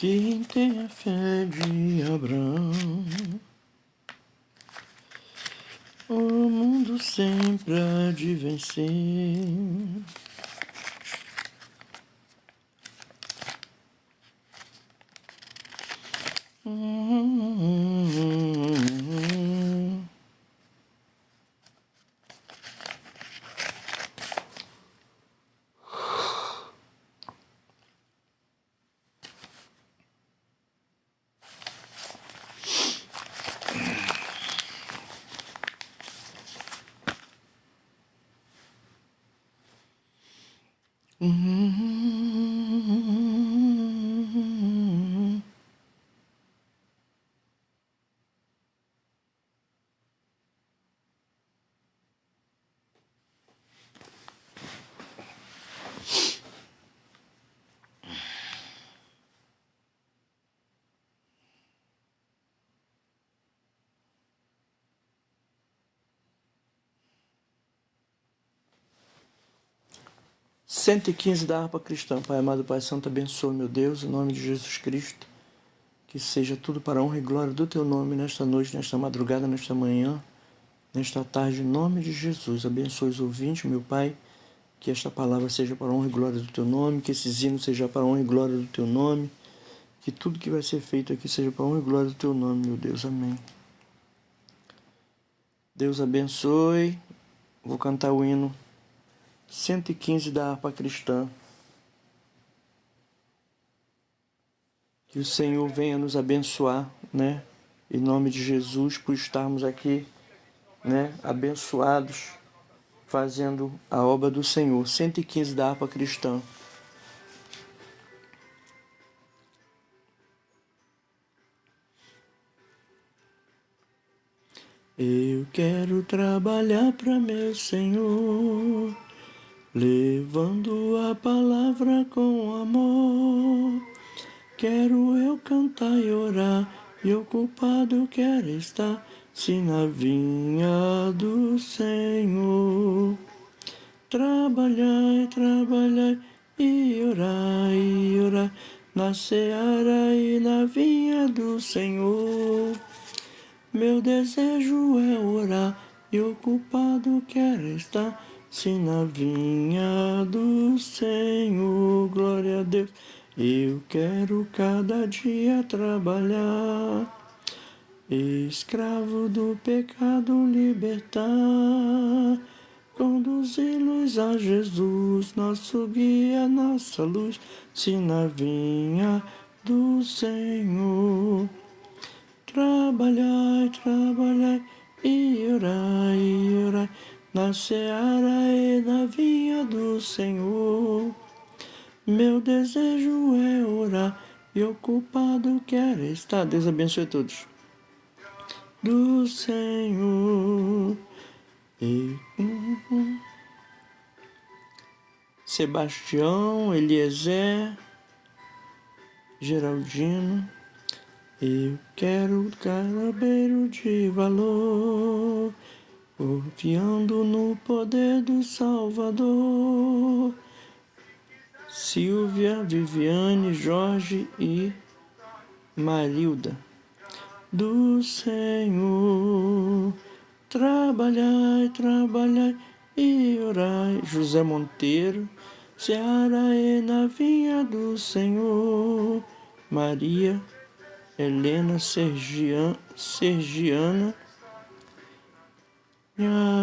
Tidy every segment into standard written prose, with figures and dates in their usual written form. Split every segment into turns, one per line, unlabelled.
Quem tem a fé de Abraão, o mundo sempre há de vencer. Cento e 115 da harpa cristã. Pai amado, Pai santo, abençoa, meu Deus, em nome de Jesus Cristo. Que seja tudo para a honra e glória do Teu nome nesta noite, nesta madrugada, nesta manhã, nesta tarde, em nome de Jesus. Abençoe os ouvintes, meu Pai. Que esta palavra seja para a honra e glória do Teu nome. Que esses hinos sejam para a honra e glória do Teu nome. Que tudo que vai ser feito aqui seja para a honra e glória do Teu nome, meu Deus. Amém. Deus abençoe. Vou cantar o hino 115 da harpa cristã. Que o Senhor venha nos abençoar, né? Em nome de Jesus, por estarmos aqui, né? Abençoados, fazendo a obra do Senhor. 115 da harpa cristã. Eu quero trabalhar para meu Senhor, levando a palavra com amor. Quero eu cantar e orar, e ocupado quero estar, se na vinha do Senhor. Trabalhar e orar, na seara e na vinha do Senhor. Meu desejo é orar, e ocupado quero estar, se na vinha do Senhor. Glória a Deus. Eu quero cada dia trabalhar, escravo do pecado libertar, conduzi-los a Jesus, nosso guia, nossa luz, se na vinha do Senhor. Trabalhai e orai, na seara e na vinha do Senhor. Meu desejo é orar, e ocupado quero estar. Deus abençoe a todos. Do Senhor. Sebastião, Eliezer, Geraldino. Eu quero carabeiro de valor, confiando no poder do Salvador. Silvia, Viviane, Jorge e Marilda. Do Senhor. Trabalhai e orai. José Monteiro. Seara e na vinha do Senhor. Maria Helena Sergiana,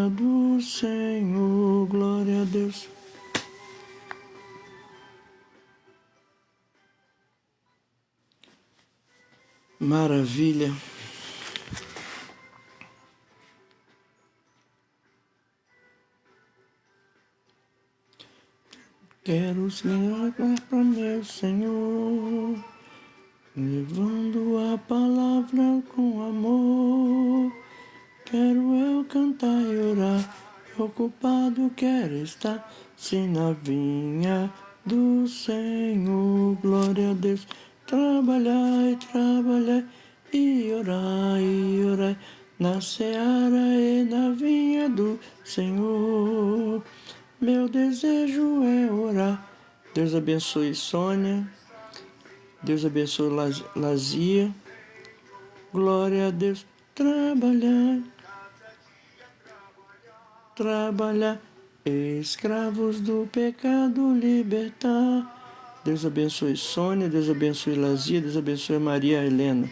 do Senhor. Glória a Deus. Maravilha. Quero Senhor para meu Senhor, levando a palavra com amor. Quero eu cantar e orar, ocupado quero estar, se na vinha do Senhor. Glória a Deus. Trabalhai e orai, na seara e na vinha do Senhor. Meu desejo é orar. Deus abençoe Sônia, Deus abençoe Lazia. Glória a Deus. Trabalhar, trabalhar. Escravos do pecado libertar. Deus abençoe Sônia, Deus abençoe Lazia, Deus abençoe Maria Helena.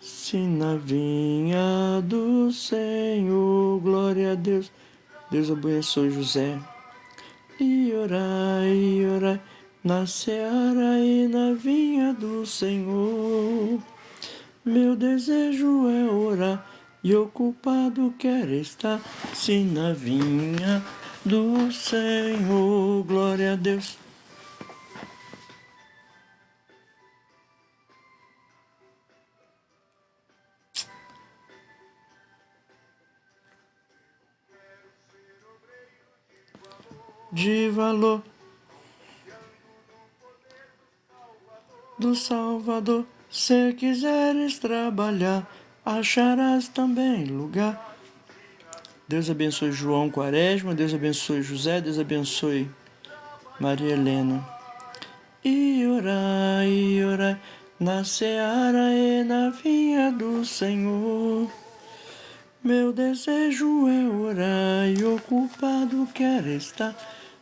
Se na vinha do Senhor, glória a Deus. Deus abençoe José. E orai, na seara e na vinha do Senhor. Meu desejo é orar e ocupado quero estar, se na vinha do Senhor. Glória a Deus. De valor do Salvador, se quiseres trabalhar, acharás também lugar. Deus abençoe João Quaresma, Deus abençoe José, Deus abençoe Maria Helena. E orai, na seara e na vinha do Senhor. Meu desejo é orar e ocupado quero estar,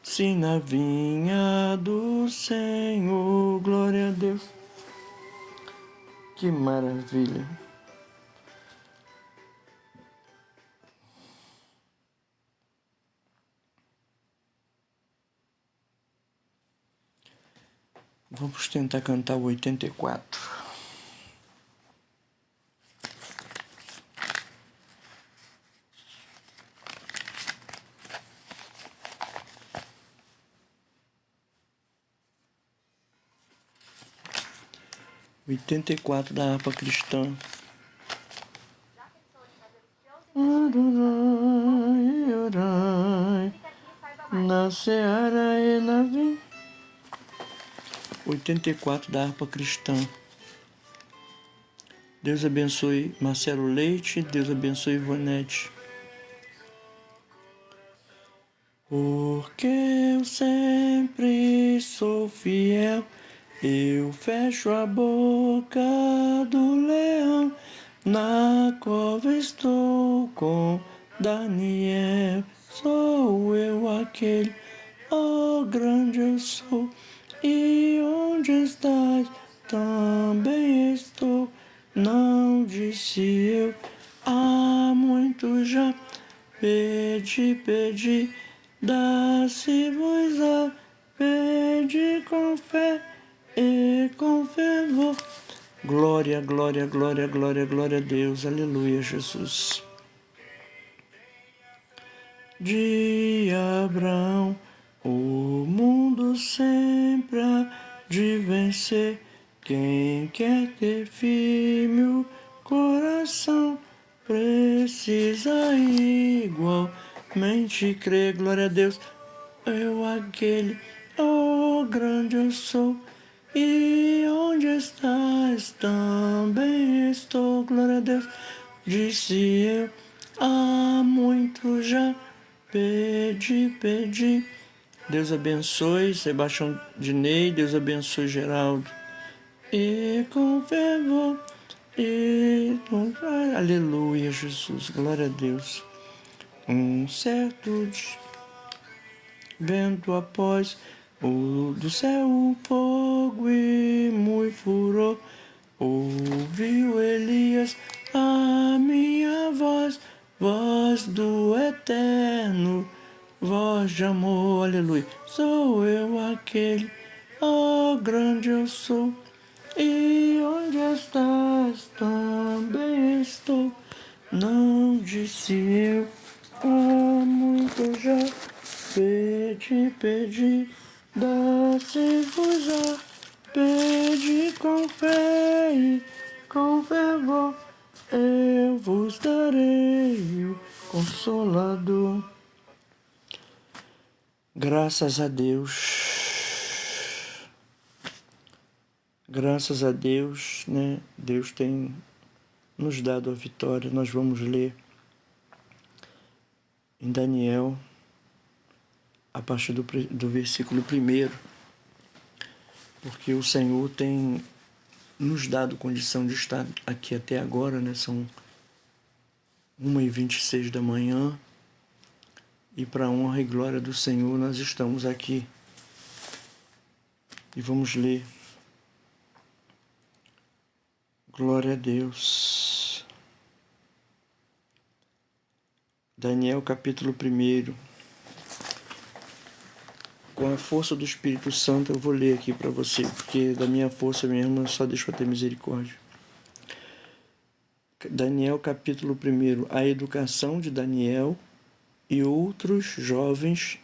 se na vinha do Senhor. Glória a Deus. Que maravilha. Vamos tentar cantar o 84. O 84 da harpa cristã. Orai, na seara e na vinha. 84 da harpa cristã. Deus abençoe Marcelo Leite, Deus abençoe Ivonete. Porque eu sempre sou fiel, eu fecho a boca do leão, na cova estou com Daniel. Sou eu aquele, ó grande eu sou, e onde estás? Também estou. Não disse eu, há muito já, pedi, dá-se-vos-á, pedi com fé e com fervor. Glória, glória, glória, glória, glória a Deus, aleluia, Jesus. De Abraão, o mundo sempre há de vencer. Quem quer ter firme o coração precisa igualmente crer. Glória a Deus, eu aquele, oh grande eu sou, e onde estás? Também estou. Glória a Deus, disse eu, há muito já, pedi. Deus abençoe Sebastião Dinei, Deus abençoe Geraldo. E com fervor, aleluia, Jesus, glória a Deus. Um certo dia, vento após o do céu um fogo e muito furor, ouviu Elias a minha voz, voz do eterno, voz de amor, aleluia. Sou eu aquele, ó grande eu sou, e onde estás? Também estou. Não disse eu, há muito já, pedi, dá-se-vos-á, pedi com fé e com fervor, eu vos darei o Consolador. Graças a Deus. Graças a Deus, né? Deus tem nos dado a vitória. Nós vamos ler em Daniel, a partir do versículo 1. porque o Senhor tem nos dado condição de estar aqui até agora, né? São 1h26 da manhã, e para a honra e glória do Senhor nós estamos aqui. E vamos ler. Glória a Deus. Daniel capítulo 1. Com a força do Espírito Santo eu vou ler aqui para você, porque da minha força mesmo só deixa eu ter misericórdia. Daniel capítulo 1. A educação de Daniel e outros jovens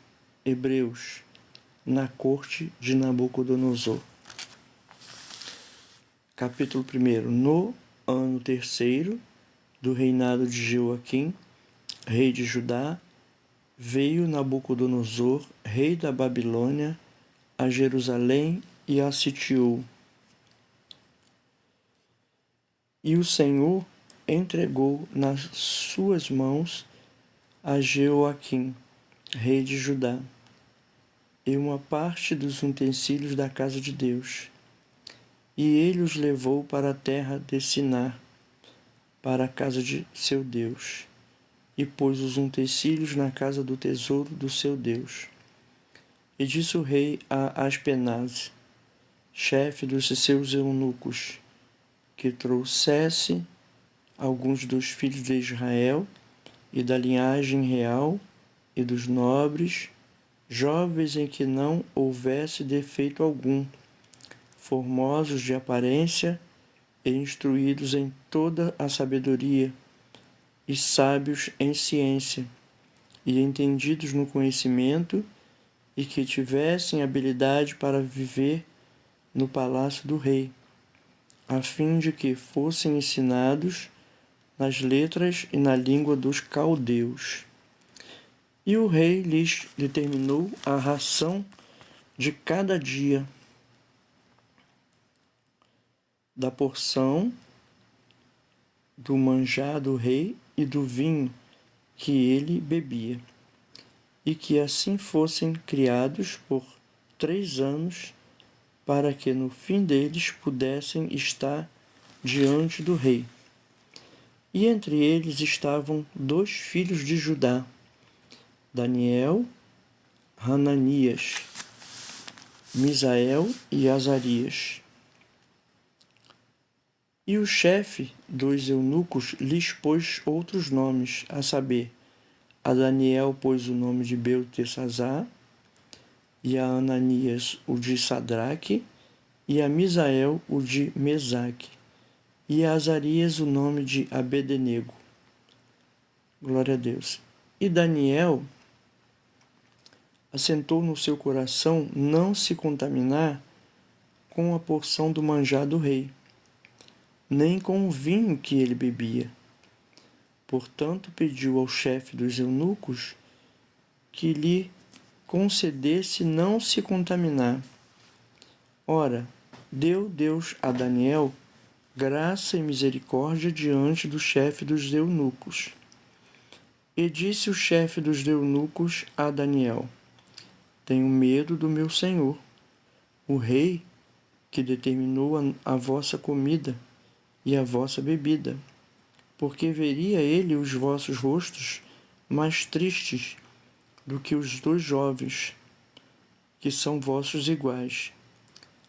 hebreus na corte de Nabucodonosor. Capítulo 1. No ano 3º do reinado de Joaquim, rei de Judá, veio Nabucodonosor, rei da Babilônia, a Jerusalém e a sitiou. E o Senhor entregou nas suas mãos a Jeoaquim, rei de Judá, e uma parte dos utensílios da casa de Deus. E ele os levou para a terra de Sinar, para a casa de seu Deus, e pôs os utensílios na casa do tesouro do seu Deus. E disse o rei a Aspenaz, chefe dos seus eunucos, que trouxesse alguns dos filhos de Israel e da linhagem real e dos nobres, jovens em que não houvesse defeito algum, formosos de aparência e instruídos em toda a sabedoria, e sábios em ciência, e entendidos no conhecimento, e que tivessem habilidade para viver no palácio do rei, a fim de que fossem ensinados nas letras e na língua dos caldeus. E o rei lhes determinou a ração de cada dia, da porção do manjar do rei e do vinho que ele bebia, e que assim fossem criados por 3 anos, para que no fim deles pudessem estar diante do rei. E entre eles estavam 2 filhos de Judá, Daniel, Hananias, Misael e Azarias. E o chefe dos eunucos lhes pôs outros nomes, a saber, a Daniel pôs o nome de Beltesazar, e a Ananias o de Sadraque, e a Misael o de Mesaque, e a Azarias o nome de Abednego. Glória a Deus. E Daniel assentou no seu coração não se contaminar com a porção do manjar do rei, nem com o vinho que ele bebia. Portanto, pediu ao chefe dos eunucos que lhe concedesse não se contaminar. Ora, deu Deus a Daniel graça e misericórdia diante do chefe dos eunucos. E disse o chefe dos eunucos a Daniel: Tenho medo do meu senhor, o rei, que determinou a vossa comida e a vossa bebida, porque veria ele os vossos rostos mais tristes do que os 2 jovens, que são vossos iguais.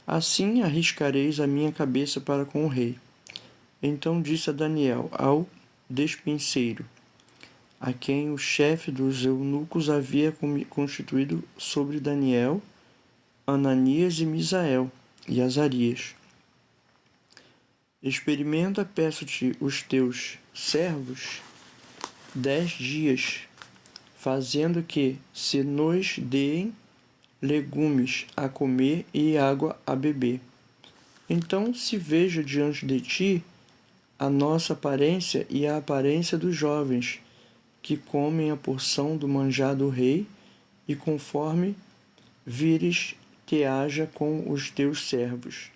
Assim arriscareis a minha cabeça para com o rei. Então disse a Daniel ao despenseiro, a quem o chefe dos eunucos havia constituído sobre Daniel, Ananias e Misael e Azarias: Experimenta, peço-te, os teus servos 10 dias, fazendo que se nos deem legumes a comer e água a beber. Então se veja diante de ti a nossa aparência e a aparência dos jovens, que comem a porção do manjar do rei, e conforme vires te haja com os teus servos.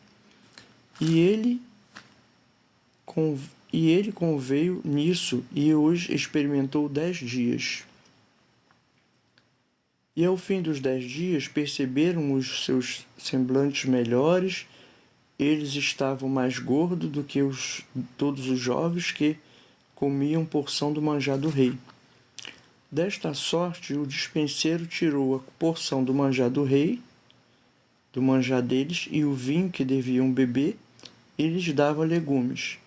E ele conveio nisso, e os experimentou 10 dias. E ao fim dos 10 dias perceberam os seus semblantes melhores. Eles estavam mais gordos do que todos os jovens que comiam porção do manjar do rei. Desta sorte, o despenseiro tirou a porção do manjar do rei, do manjar deles, e o vinho que deviam beber, e lhes dava legumes.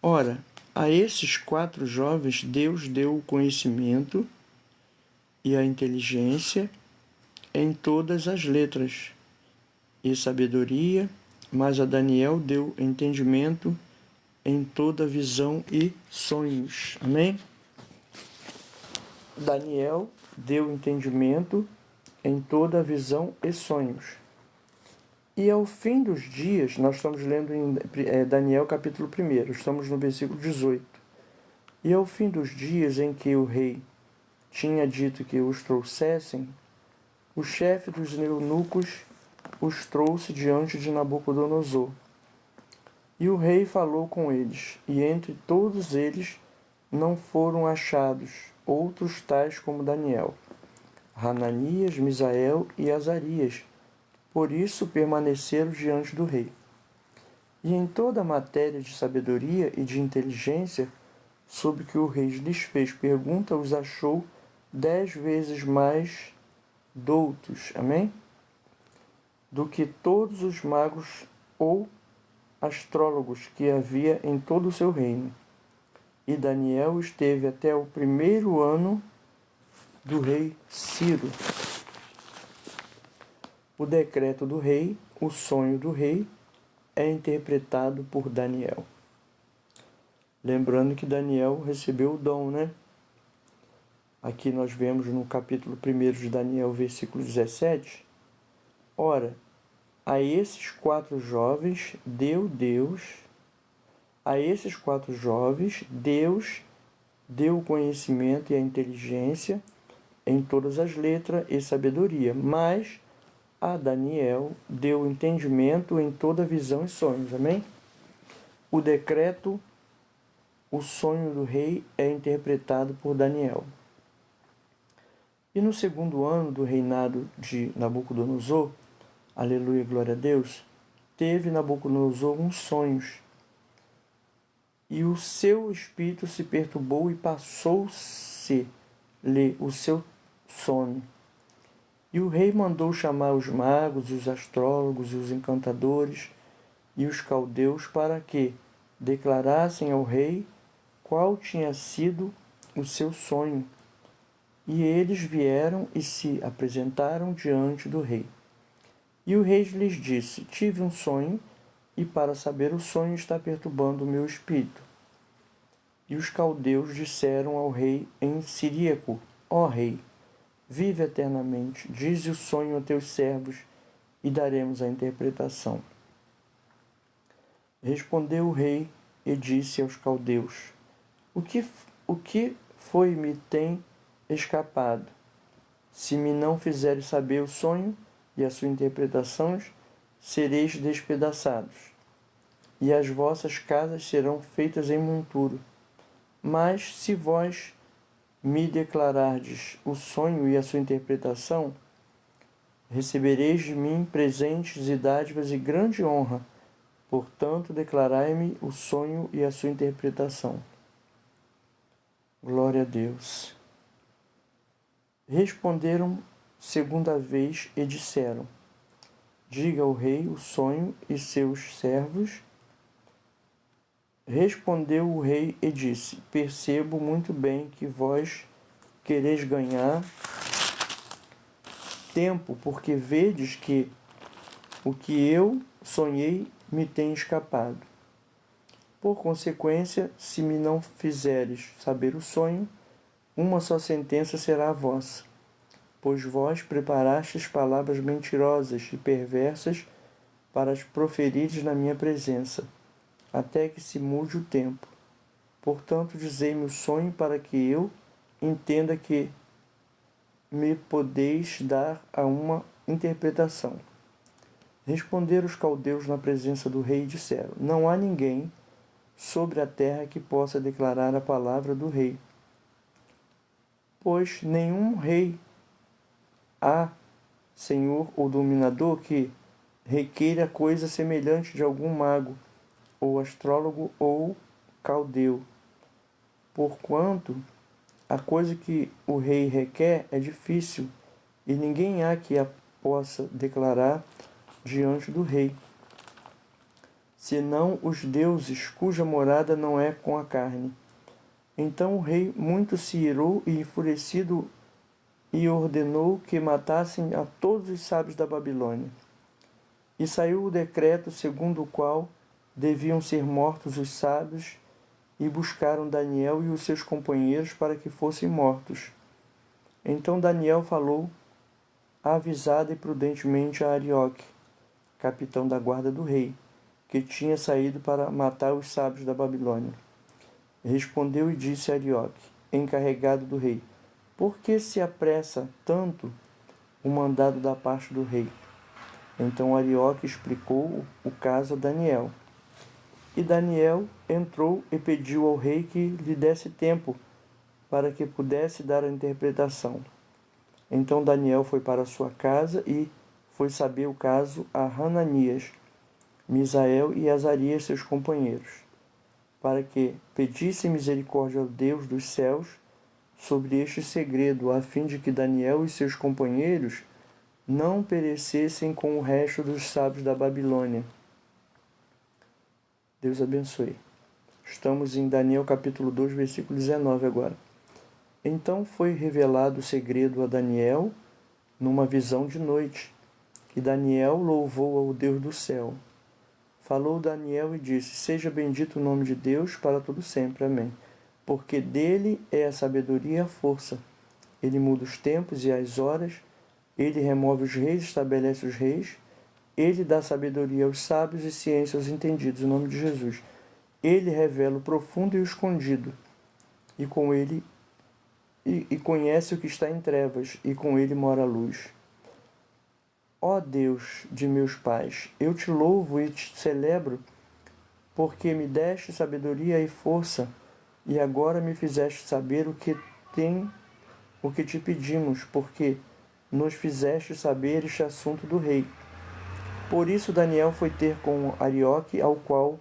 Ora, a esses 4 jovens Deus deu o conhecimento e a inteligência em todas as letras e sabedoria, mas a Daniel deu entendimento em toda visão e sonhos. Amém? Daniel deu entendimento em toda visão e sonhos. E ao fim dos dias, nós estamos lendo em Daniel capítulo 1, estamos no versículo 18. E ao fim dos dias em que o rei tinha dito que os trouxessem, o chefe dos eunucos os trouxe diante de Nabucodonosor. E o rei falou com eles, e entre todos eles não foram achados outros tais como Daniel, Hananias, Misael e Azarias. Por isso permaneceram diante do rei. E em toda a matéria de sabedoria e de inteligência, sobre que o rei lhes fez pergunta, os achou 10 vezes mais doutos, amém? Do que todos os magos ou astrólogos que havia em todo o seu reino. E Daniel esteve até o 1º ano do rei Ciro. O decreto do rei, o sonho do rei, é interpretado por Daniel. Lembrando que Daniel recebeu o dom, né? Aqui nós vemos no capítulo 1 de Daniel, versículo 17. Ora, a esses 4 jovens Deus deu o conhecimento e a inteligência em todas as letras e sabedoria, mas a Daniel deu entendimento em toda visão e sonhos. Amém? O decreto, o sonho do rei, é interpretado por Daniel. E no 2º ano do reinado de Nabucodonosor, aleluia, glória a Deus, teve Nabucodonosor uns sonhos, e o seu espírito se perturbou e passou-se-lhe o seu sono. E o rei mandou chamar os magos, os astrólogos, os encantadores e os caldeus para que declarassem ao rei qual tinha sido o seu sonho. E eles vieram e se apresentaram diante do rei. E o rei lhes disse: tive um sonho, e para saber o sonho está perturbando o meu espírito. E os caldeus disseram ao rei em siríaco: ó rei, vive eternamente, dize o sonho a teus servos, e daremos a interpretação. Respondeu o rei e disse aos caldeus: O que foi-me tem escapado? Se me não fizeres saber o sonho e as suas interpretações, sereis despedaçados, e as vossas casas serão feitas em monturo. Mas se vós me declarardes o sonho e a sua interpretação, recebereis de mim presentes e dádivas e grande honra. Portanto, declarai-me o sonho e a sua interpretação. Glória a Deus. Responderam segunda vez e disseram: diga ao rei o sonho e seus servos. Respondeu o rei e disse: percebo muito bem que vós quereis ganhar tempo, porque vedes que o que eu sonhei me tem escapado. Por consequência, se me não fizeres saber o sonho, uma só sentença será a vossa, pois vós preparastes palavras mentirosas e perversas para as proferires na minha presença, até que se mude o tempo. Portanto, dizei-me o sonho para que eu entenda que me podeis dar a uma interpretação. Responderam os caldeus na presença do rei e disseram: não há ninguém sobre a terra que possa declarar a palavra do rei, pois nenhum rei há senhor ou dominador que requeira coisa semelhante de algum mago, ou astrólogo, ou caldeu. Porquanto a coisa que o rei requer é difícil, e ninguém há que a possa declarar diante do rei, senão os deuses cuja morada não é com a carne. Então o rei muito se irou e enfurecido e ordenou que matassem a todos os sábios da Babilônia. E saiu o decreto segundo o qual deviam ser mortos os sábios, e buscaram Daniel e os seus companheiros para que fossem mortos. Então Daniel falou avisado e prudentemente a Arioque, capitão da guarda do rei, que tinha saído para matar os sábios da Babilônia. Respondeu e disse a Arioque, encarregado do rei: por que se apressa tanto o mandado da parte do rei? Então Arioque explicou o caso a Daniel. E Daniel entrou e pediu ao rei que lhe desse tempo para que pudesse dar a interpretação. Então Daniel foi para sua casa e foi saber o caso a Hananias, Misael e Azarias, seus companheiros, para que pedisse misericórdia ao Deus dos céus sobre este segredo, a fim de que Daniel e seus companheiros não perecessem com o resto dos sábios da Babilônia. Deus abençoe. Estamos em Daniel capítulo 2, versículo 19 agora. Então foi revelado o segredo a Daniel numa visão de noite, que Daniel louvou ao Deus do céu. Falou Daniel e disse: seja bendito o nome de Deus para todo sempre. Amém. Porque dele é a sabedoria e a força. Ele muda os tempos e as horas, ele remove os reis, estabelece os reis, ele dá sabedoria aos sábios e ciência aos entendidos. Em nome de Jesus. Ele revela o profundo e o escondido, e com ele e conhece o que está em trevas, e com ele mora a luz. Ó Deus de meus pais, eu te louvo e te celebro, porque me deste sabedoria e força, e agora me fizeste saber o que te pedimos, porque nos fizeste saber este assunto do rei. Por isso Daniel foi ter com Arioque, ao qual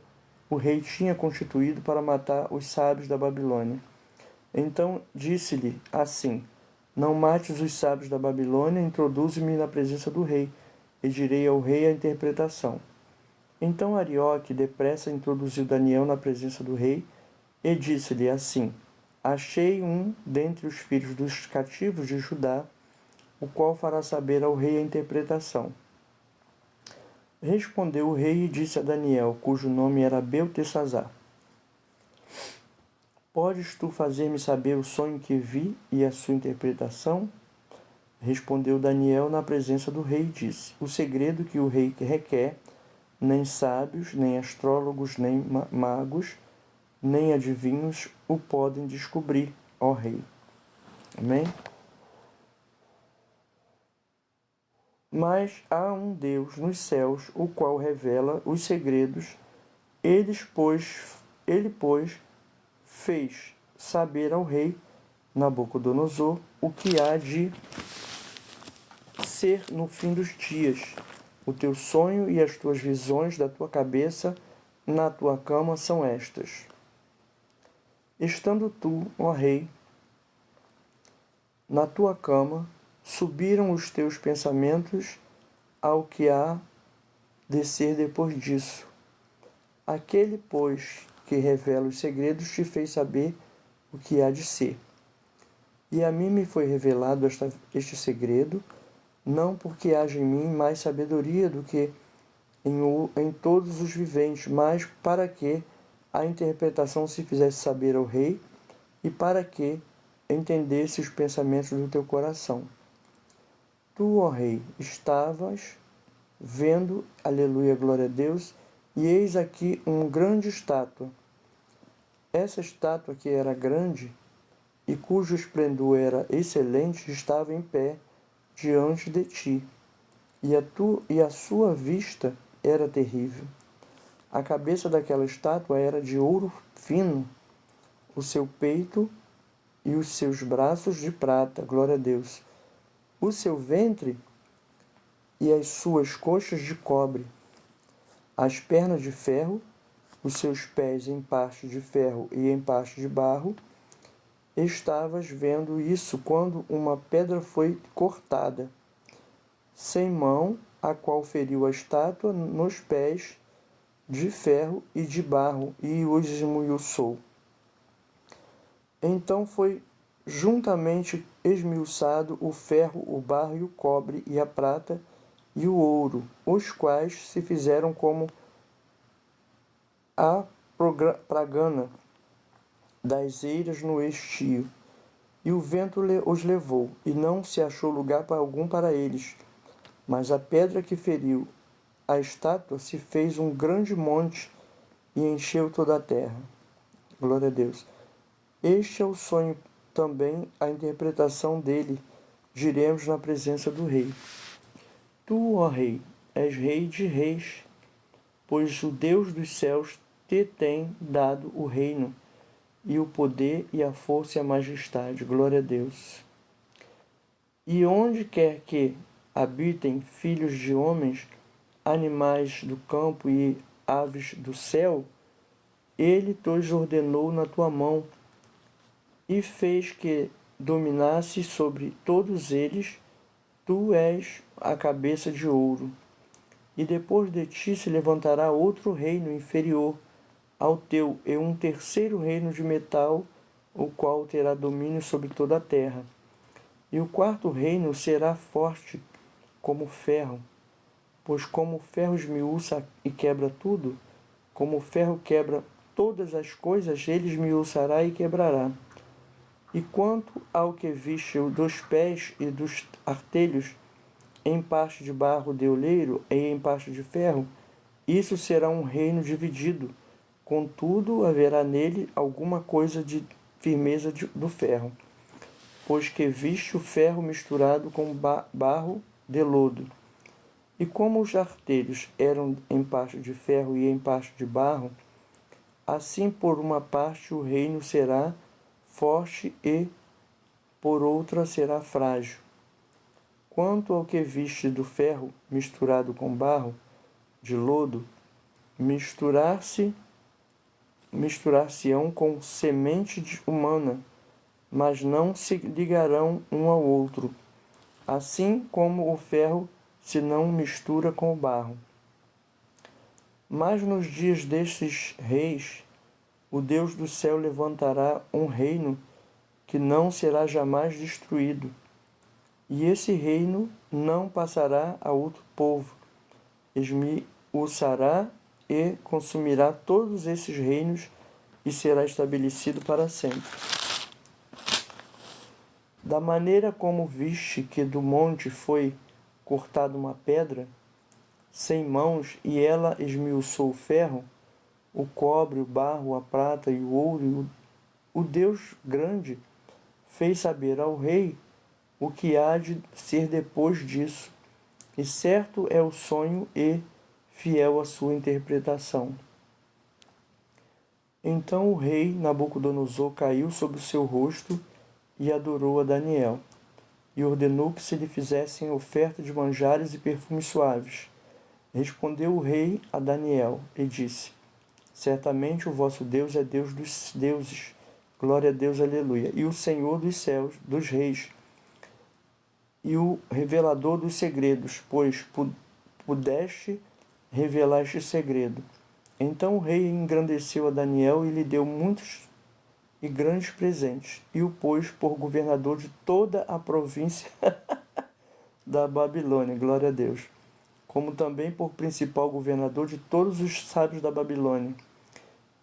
o rei tinha constituído para matar os sábios da Babilônia. Então disse-lhe assim: não mates os sábios da Babilônia, introduze-me na presença do rei, e direi ao rei a interpretação. Então Arioque depressa introduziu Daniel na presença do rei, e disse-lhe assim: achei um dentre os filhos dos cativos de Judá, o qual fará saber ao rei a interpretação. Respondeu o rei e disse a Daniel, cujo nome era Beltesazar: podes tu fazer-me saber o sonho que vi e a sua interpretação? Respondeu Daniel na presença do rei e disse: o segredo que o rei requer, nem sábios, nem astrólogos, nem magos, nem adivinhos o podem descobrir, ó rei. Amém? Mas há um Deus nos céus, o qual revela os segredos. Ele, pois, fez saber ao rei Nabucodonosor o que há de ser no fim dos dias. O teu sonho e as tuas visões da tua cabeça na tua cama são estas. Estando tu, ó rei, na tua cama, subiram os teus pensamentos ao que há de ser depois disso. Aquele, pois, que revela os segredos te fez saber o que há de ser. E a mim me foi revelado este segredo, não porque haja em mim mais sabedoria do que em todos os viventes, mas para que a interpretação se fizesse saber ao rei, e para que entendesse os pensamentos do teu coração. Tu, ó rei, estavas vendo, aleluia, glória a Deus, e eis aqui uma grande estátua. Essa estátua que era grande e cujo esplendor era excelente, estava em pé diante de ti, e a sua vista era terrível. A cabeça daquela estátua era de ouro fino, o seu peito e os seus braços de prata, glória a Deus, o seu ventre e as suas coxas de cobre, as pernas de ferro, os seus pés em parte de ferro e em parte de barro. Estavas vendo isso quando uma pedra foi cortada, sem mão, a qual feriu a estátua nos pés de ferro e de barro e os esmiuçou. Então foi juntamente esmiuçado o ferro, o barro e o cobre e a prata e o ouro, os quais se fizeram como a pragana das eiras no estio. E o vento os levou, e não se achou lugar algum para eles. Mas a pedra que feriu a estátua se fez um grande monte e encheu toda a terra. Glória a Deus. Este é o sonho também, a interpretação dele. Diremos na presença do rei. Tu, ó rei, és rei de reis, pois o Deus dos céus te tem dado o reino, e o poder, e a força e a majestade. Glória a Deus. E onde quer que habitem filhos de homens, animais do campo e aves do céu, ele tos ordenou na tua mão, e fez que dominasse sobre todos eles. Tu és a cabeça de ouro. E depois de ti se levantará outro reino inferior ao teu, e um terceiro reino de metal, o qual terá domínio sobre toda a terra. E o quarto reino será forte como ferro, pois como o ferro esmiuça e quebra tudo, como o ferro quebra todas as coisas, ele esmiuçará e quebrará. E quanto ao que viste dos pés e dos artelhos, em parte de barro de oleiro e em parte de ferro, isso será um reino dividido. Contudo, haverá nele alguma coisa de firmeza do ferro, pois que viste o ferro misturado com barro de lodo. E como os artelhos eram em parte de ferro e em parte de barro, assim por uma parte o reino será forte e por outra será frágil. Quanto ao que viste do ferro misturado com barro de lodo, misturar-se-ão com semente humana, mas não se ligarão um ao outro, assim como o ferro se não mistura com o barro. Mas nos dias destes reis, o Deus do céu levantará um reino que não será jamais destruído, e esse reino não passará a outro povo. Esmiuçará e consumirá todos esses reinos e será estabelecido para sempre. Da maneira como viste que do monte foi cortada uma pedra, sem mãos, e ela esmiuçou o ferro, o cobre, o barro, a prata e o ouro, e o Deus grande fez saber ao rei o que há de ser depois disso, e certo é o sonho e fiel a sua interpretação. Então o rei Nabucodonosor caiu sobre o seu rosto e adorou a Daniel, e ordenou que se lhe fizessem oferta de manjares e perfumes suaves. Respondeu o rei a Daniel e disse: Certamente o vosso Deus é Deus dos deuses, glória a Deus, aleluia, e o Senhor dos céus, dos reis, e o revelador dos segredos, pois pudeste revelar este segredo. Então o rei engrandeceu a Daniel e lhe deu muitos e grandes presentes, e o pôs por governador de toda a província da Babilônia, glória a Deus, como também por principal governador de todos os sábios da Babilônia.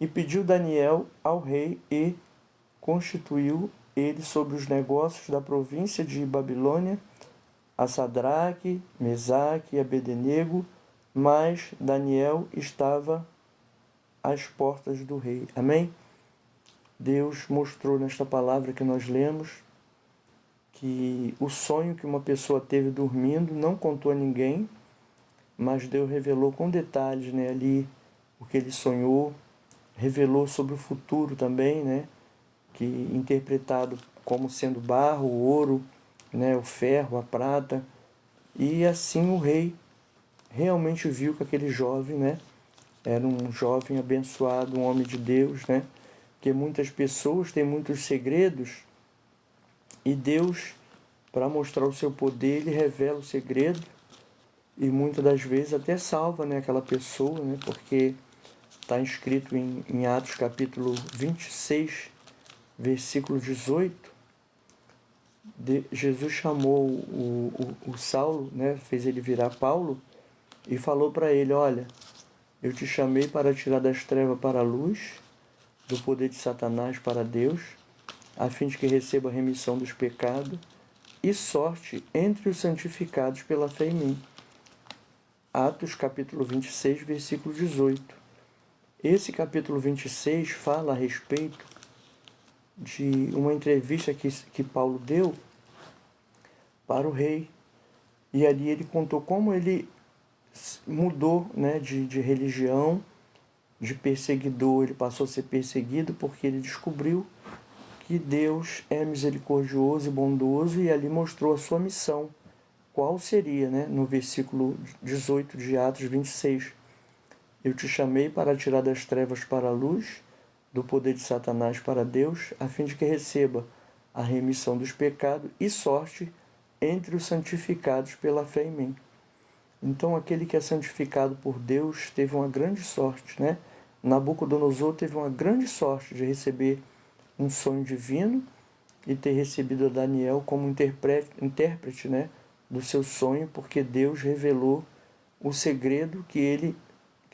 E pediu Daniel ao rei e constituiu ele sobre os negócios da província de Babilônia a Sadraque, Mesaque e Abednego, mas Daniel estava às portas do rei. Amém? Deus mostrou nesta palavra que nós lemos que o sonho que uma pessoa teve dormindo não contou a ninguém, mas Deus revelou com detalhes, ali o que ele sonhou, revelou sobre o futuro também, que interpretado como sendo barro, ouro né, o ferro, a prata. E assim o rei realmente viu que aquele jovem, né, era um jovem abençoado, um homem de Deus, né? Porque muitas pessoas têm muitos segredos e Deus, para mostrar o seu poder, ele revela o segredo e muitas das vezes até salva, né, aquela pessoa, né? Porque está escrito em Atos capítulo 26, versículo 18, Jesus chamou o Saulo, né, fez ele virar Paulo e falou para ele: olha, eu te chamei para tirar das trevas para a luz, do poder de Satanás para Deus, a fim de que receba a remissão dos pecados e sorte entre os santificados pela fé em mim. Atos capítulo 26, versículo 18. Esse capítulo 26 fala a respeito de uma entrevista que Paulo deu para o rei. E ali ele contou como ele mudou, né, de religião, de perseguidor. Ele passou a ser perseguido porque ele descobriu que Deus é misericordioso e bondoso, e ali mostrou a sua missão. Qual seria, né? No versículo 18 de Atos 26. Eu te chamei para tirar das trevas para a luz, do poder de Satanás para Deus, a fim de que receba a remissão dos pecados e sorte entre os santificados pela fé em mim. Então aquele que é santificado por Deus teve uma grande sorte, né? Nabucodonosor teve uma grande sorte de receber um sonho divino e ter recebido a Daniel como intérprete, né, do seu sonho, porque Deus revelou o segredo que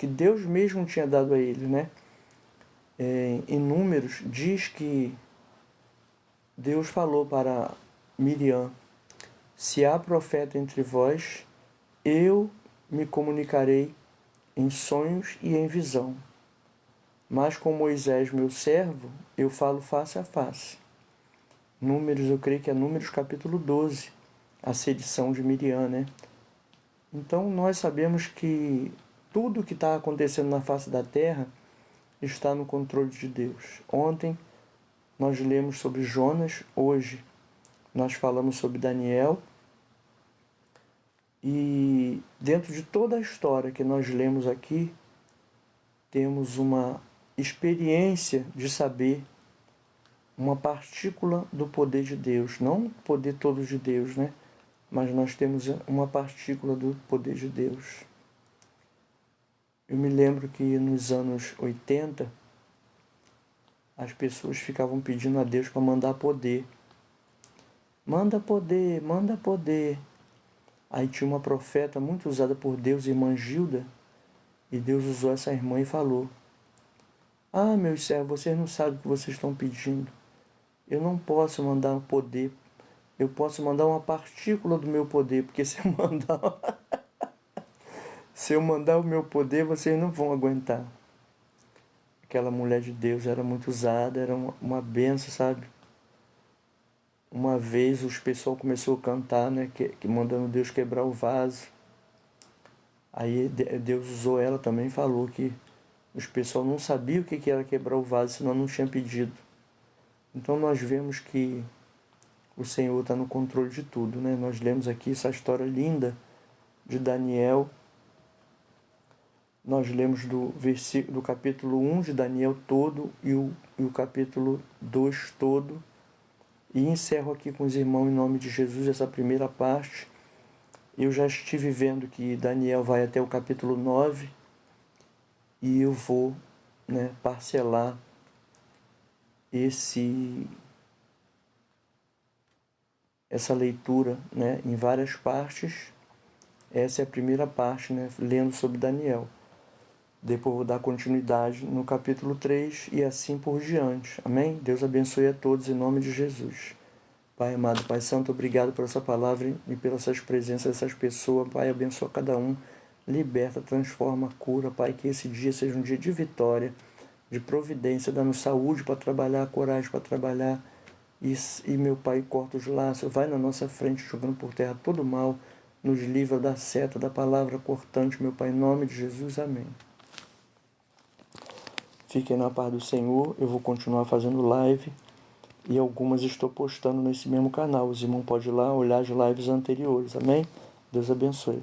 Deus mesmo tinha dado a ele, né? Em Números diz que Deus falou para Miriam: se há profeta entre vós, eu me comunicarei em sonhos e em visão. Mas com Moisés, meu servo, eu falo face a face. Números, eu creio que é Números capítulo 12, a sedição de Miriam, né? Então nós sabemos que tudo que está acontecendo na face da terra está no controle de Deus. Ontem nós lemos sobre Jonas, hoje nós falamos sobre Daniel. E dentro de toda a história que nós lemos aqui, temos uma experiência de saber uma partícula do poder de Deus, não o poder todo de Deus, né? Mas nós temos uma partícula do poder de Deus. Eu me lembro que nos anos 80, as pessoas ficavam pedindo a Deus para mandar poder. Manda poder, manda poder. Aí tinha uma profeta muito usada por Deus, irmã Gilda, e Deus usou essa irmã e falou: ah, meus servos, vocês não sabem o que vocês estão pedindo. Eu não posso mandar um poder. Eu posso mandar uma partícula do meu poder, porque se eu mandar o meu poder, vocês não vão aguentar. Aquela mulher de Deus era muito usada, era uma benção, sabe? Uma vez o pessoal começou a cantar, né, que mandando Deus quebrar o vaso. Aí Deus usou ela também e falou que os pessoal não sabia o que era quebrar o vaso, senão não tinha pedido. Então nós vemos que o Senhor está no controle de tudo, né? Nós lemos aqui essa história linda de Daniel. Nós lemos do capítulo 1 de Daniel todo e o capítulo 2 todo. E encerro aqui com os irmãos em nome de Jesus essa primeira parte. Eu já estive vendo que Daniel vai até o capítulo 9 e eu vou, né, parcelar essa leitura, né, em várias partes. Essa é a primeira parte, né, lendo sobre Daniel. Depois vou dar continuidade no capítulo 3 e assim por diante. Amém? Deus abençoe a todos em nome de Jesus. Pai amado, Pai Santo, obrigado por essa palavra e pelas presenças dessas pessoas. Pai, abençoa cada um, liberta, transforma, cura. Pai, que esse dia seja um dia de vitória, de providência, dando saúde para trabalhar, coragem para trabalhar. E meu Pai, corta os laços, vai na nossa frente, jogando por terra todo mal, nos livra da seta, da palavra cortante, meu Pai, em nome de Jesus. Amém. Fiquem na paz do Senhor, eu vou continuar fazendo live. e algumas estou postando nesse mesmo canal. Os irmãos podem ir lá olhar as lives anteriores. Amém? Deus abençoe.